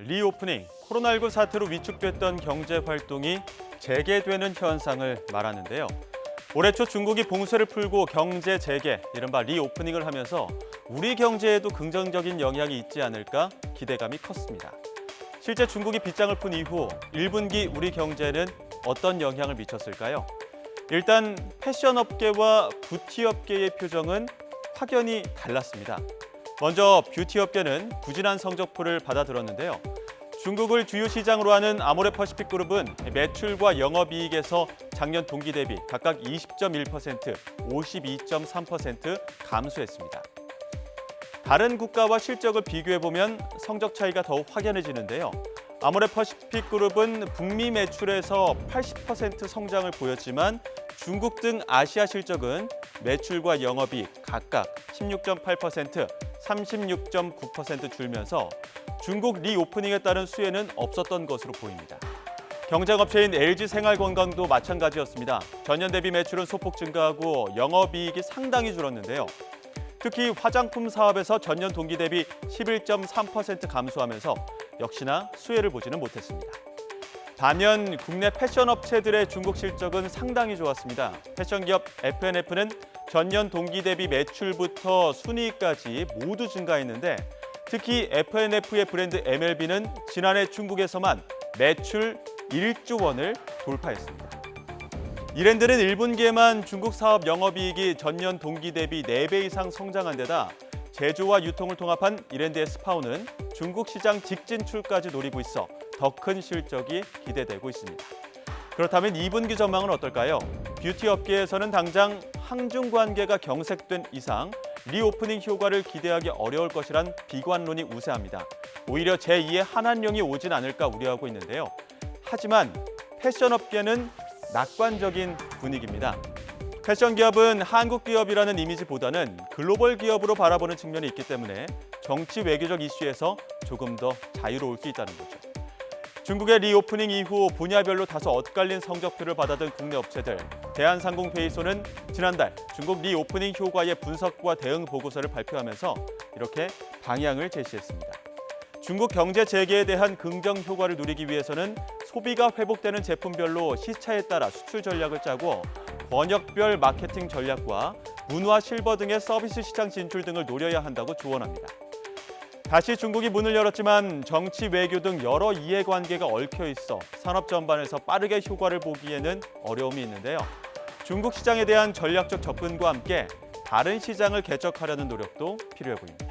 리오프닝, 코로나19 사태로 위축됐던 경제 활동이 재개되는 현상을 말하는데요. 올해 초 중국이 봉쇄를 풀고 경제 재개, 이른바 리오프닝을 하면서 우리 경제에도 긍정적인 영향이 있지 않을까 기대감이 컸습니다. 실제 중국이 빗장을 푼 이후 1분기 우리 경제에는 어떤 영향을 미쳤을까요? 일단 패션 업계와 뷰티 업계의 표정은 확연히 달랐습니다. 먼저 뷰티 업계는 부진한 성적표를 받아들었는데요. 중국을 주요 시장으로 하는 아모레퍼시픽 그룹은 매출과 영업이익에서 작년 동기 대비 각각 20.1%, 52.3% 감소했습니다. 다른 국가와 실적을 비교해보면 성적 차이가 더욱 확연해지는데요. 아모레퍼시픽 그룹은 북미 매출에서 80% 성장을 보였지만 중국 등 아시아 실적은 매출과 영업이익 각각 16.8%, 36.9% 줄면서 중국 리오프닝에 따른 수혜는 없었던 것으로 보입니다. 경쟁업체인 LG생활건강도 마찬가지였습니다. 전년 대비 매출은 소폭 증가하고 영업이익이 상당히 줄었는데요. 특히 화장품 사업에서 전년 동기 대비 11.3% 감소하면서 역시나 수혜를 보지는 못했습니다. 반면 국내 패션 업체들의 중국 실적은 상당히 좋았습니다. 패션 기업 F&F는 전년 동기 대비 매출부터 순이익까지 모두 증가했는데 특히 F&F의 브랜드 MLB는 지난해 중국에서만 매출 1조 원을 돌파했습니다. 이랜드는 1분기에만 중국 사업 영업이익이 전년 동기 대비 4배 이상 성장한 데다 제조와 유통을 통합한 이랜드의 스파오는 중국 시장 직진출까지 노리고 있어 더 큰 실적이 기대되고 있습니다. 그렇다면 2분기 전망은 어떨까요? 뷰티 업계에서는 당장 항중 관계가 경색된 이상 리오프닝 효과를 기대하기 어려울 것이란 비관론이 우세합니다. 오히려 제2의 한한령이 오진 않을까 우려하고 있는데요. 하지만 패션 업계는 낙관적인 분위기입니다. 패션 기업은 한국 기업이라는 이미지보다는 글로벌 기업으로 바라보는 측면이 있기 때문에 정치 외교적 이슈에서 조금 더 자유로울 수 있다는 거죠. 중국의 리오프닝 이후 분야별로 다소 엇갈린 성적표를 받아든 국내 업체들. 대한상공회의소는 지난달 중국 리오프닝 효과의 분석과 대응 보고서를 발표하면서 이렇게 방향을 제시했습니다. 중국 경제 재개에 대한 긍정 효과를 누리기 위해서는 소비가 회복되는 제품별로 시차에 따라 수출 전략을 짜고 권역별 마케팅 전략과 문화 실버 등의 서비스 시장 진출 등을 노려야 한다고 조언합니다. 다시 중국이 문을 열었지만 정치, 외교 등 여러 이해관계가 얽혀 있어 산업 전반에서 빠르게 효과를 보기에는 어려움이 있는데요. 중국 시장에 대한 전략적 접근과 함께 다른 시장을 개척하려는 노력도 필요해 보입니다.